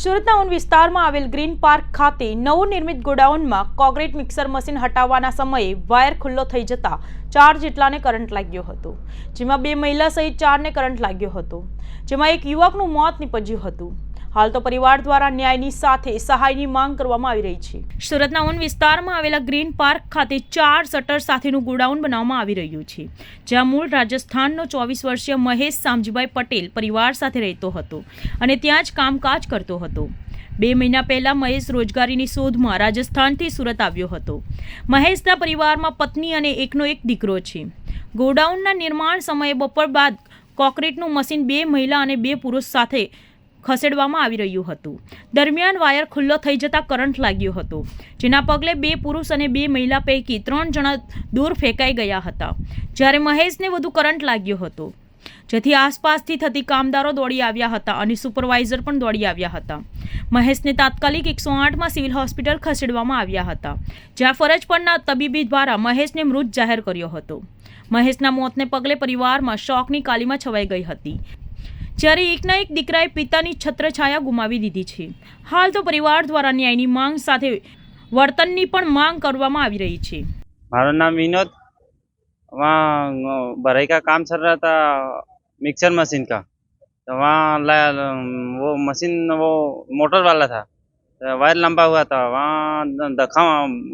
સુરતના ઉન વિસ્તારમાં આવેલ ગ્રીન પાર્ક ખાતે નવનિર્મિત ગોડાઉનમાં કોન્ક્રીટ મિક્સર મશીન હટાવવાના સમયે વાયર ખુલ્લો થઈ જતા 4 જેટલાને કરંટ લાગ્યો હતો, જેમાં 2 મહિલા સહિત 4ને કરંટ લાગ્યો હતો, જેમાં એક યુવકનું મોત નીપજ્યું હતું। હાલ તો પરિવાર દ્વારા ન્યાયની સાથે સહાયની માંગ કરવામાં આવી રહી છે। સુરતના ઉન વિસ્તારમાં આવેલા ગ્રીન પાર્ક ખાતે 4 શટર સાથેનું ગોડાઉન બનાવવામાં આવી રહ્યું છે, જ્યાં મૂળ રાજસ્થાનનો 24 વર્ષીય મહેશ સામજીભાઈ પટેલ પરિવાર સાથે રહેતો હતો અને ત્યાં જ કામકાજ કરતો હતો। 2 મહિના પહેલા મહેશ રોજગારીની શોધમાં રાજસ્થાનથી સુરત આવ્યો હતો। મહેશના પરિવારમાં પત્ની અને એકનો એક દીકરો છે। ગોડાઉનના નિર્માણ સમયે બપોર બાદ કોન્ક્રીટનું મશીન 2 મહિલા અને 2 પુરુષ સાથે ખસેડવામાં આવી રહ્યું હતું। દરમિયાન વાયર ખુલ્લો થઈ જતા કરંટ લાગ્યો હતો, જેના પગલે 2 પુરુષ અને 2 મહિલા પૈકી 3 જણા દૂર ફેંકાઈ ગયા હતા, જ્યારે મહેશને વધુ કરંટ લાગ્યો હતો, જેથી આસપાસથી થતી કામદારો દોડી આવ્યા હતા અને સુપરવાઇઝર પણ દોડી આવ્યા હતા। મહેશને તાત્કાલિક 108માં સિવિલ હોસ્પિટલ ખસેડવામાં આવ્યા હતા, જ્યાં ફરજ પરના તબીબી દ્વારા મહેશને મૃત જાહેર કર્યો હતો। મહેશના મોતને પગલે પરિવારમાં શોકની કાલીમાં છવાઈ ગઈ હતી, જ્યારે એકના એક દીકરાએ પિતાની છત્રછાયા ગુમાવી દીધી છે। હાલ તો પરિવાર દ્વારા ન્યાયની માંગ સાથે વર્તનની પણ માંગ કરવામાં આવી રહી છે। हमारा नाम विनोद, वहाँ बढ़ई का काम चल रहा था मिक्सर मशीन का, तो वहाँ वो मशीन वो मोटर वाला था, तो वायर लंबा हुआ था, वहाँ दखा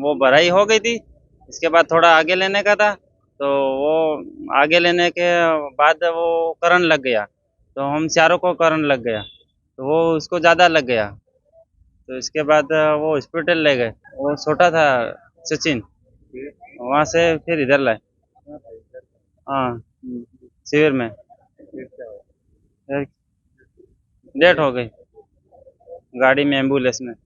वो बढ़ई हो गई थी। इसके बाद थोड़ा आगे लेने का था, तो वो आगे लेने के बाद वो करंट लग गया, तो हम चारों को करंट लग गया, तो वो उसको ज़्यादा लग गया, तो इसके बाद वो हॉस्पिटल ले गए। वो छोटा था सचिन, वहाँ से फिर इधर लाए, हाँ शिविर में डेथ हो गई गाड़ी में एम्बुलेंस में।